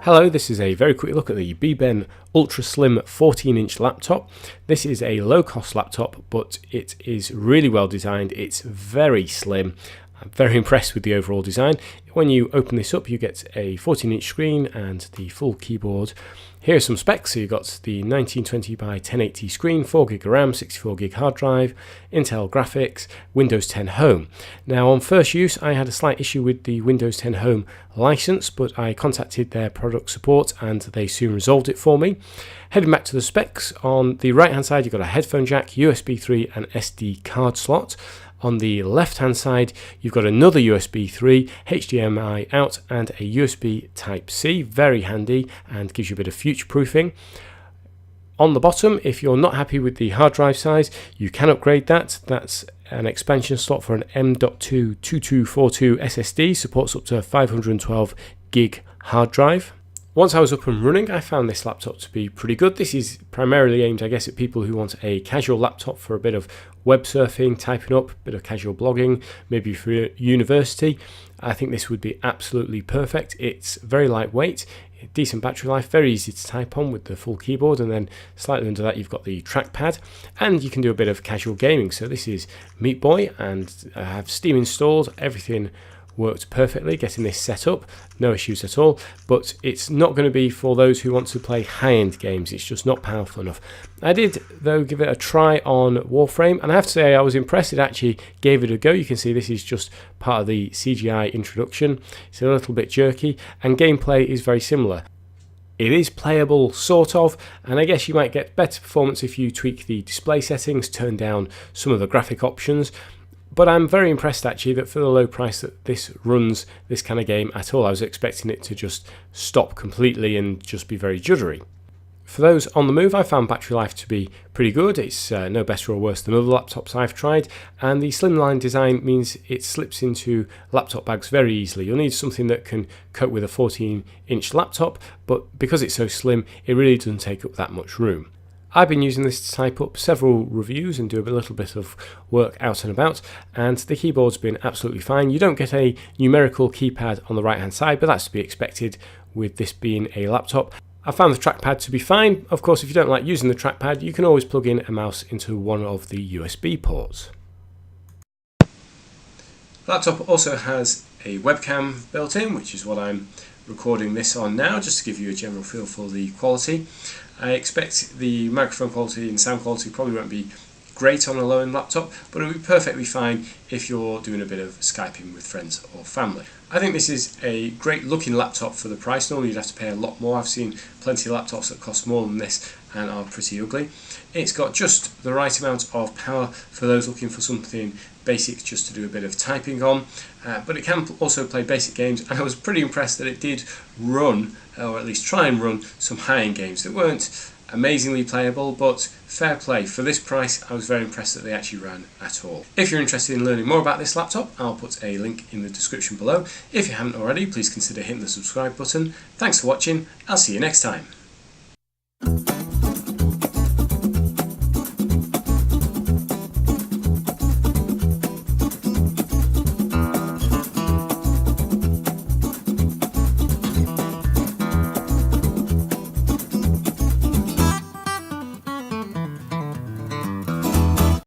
Hello, this is a very quick look at the Bben Ultra Slim 14-inch laptop. This is a low-cost laptop, but it is really well designed. It's very slim. I'm very impressed with the overall design. When you open this up, you get a 14-inch screen and the full keyboard. Here are some specs. So you've got the 1920 by 1080 screen, 4GB RAM, 64GB hard drive, Intel graphics, Windows 10 Home. Now on first use, I had a slight issue with the Windows 10 Home license, but I contacted their product support and they soon resolved it for me. Heading back to the specs, on the right hand side, you've got a headphone jack, USB 3 and SD card slot. On the left hand side, you've got another USB 3, HDMI out and a USB Type-C, very handy and gives you a bit of future proofing. On the bottom, if you're not happy with the hard drive size, you can upgrade that. That's an expansion slot for an M.2 2242 SSD, supports up to 512 gig hard drive. Once I was up and running, I found this laptop to be pretty good. This is primarily aimed, I guess, at people who want a casual laptop for a bit of web surfing, typing up, a bit of casual blogging, maybe for university. I think this would be absolutely perfect. It's very lightweight, decent battery life, very easy to type on with the full keyboard, and then slightly under that you've got the trackpad, and you can do a bit of casual gaming. So this is Meat Boy, and I have Steam installed, everything worked perfectly getting this set up, no issues at all, but it's not going to be for those who want to play high-end games. It's just not powerful enough. I did though give it a try on Warframe, and I have to say I was impressed. It actually gave it a go. You can see this is just part of the CGI introduction. It's a little bit jerky and gameplay is very similar. It is playable, sort of, and I guess you might get better performance if you tweak the display settings, turn down some of the graphic options. But I'm very impressed actually that for the low price that this runs this kind of game at all. I was expecting it to just stop completely and just be very juddery. For those on the move, I found battery life to be pretty good. It's no better or worse than other laptops I've tried, and the slimline design means it slips into laptop bags very easily. You'll need something that can cope with a 14-inch laptop, but because it's so slim, it really doesn't take up that much room. I've been using this to type up several reviews and do a little bit of work out and about, and the keyboard's been absolutely fine. You don't get a numerical keypad on the right hand side, but that's to be expected with this being a laptop. I found the trackpad to be fine. Of course, if you don't like using the trackpad, you can always plug in a mouse into one of the USB ports. The laptop also has a webcam built in, which is what I'm recording this on now, just to give you a general feel for the quality. I expect the microphone quality and sound quality probably won't be great on a low-end laptop, but it'll be perfectly fine if you're doing a bit of Skyping with friends or family. I think this is a great looking laptop for the price. Normally you'd have to pay a lot more. I've seen plenty of laptops that cost more than this and are pretty ugly. It's got just the right amount of power for those looking for something basic just to do a bit of typing on, but it can also play basic games, and I was pretty impressed that it did run, or at least try and run, some high-end games that weren't amazingly playable, but fair play. For this price, I was very impressed that they actually ran at all. If you're interested in learning more about this laptop, I'll put a link in the description below. If you haven't already, please consider hitting the subscribe button. Thanks for watching. I'll see you next time.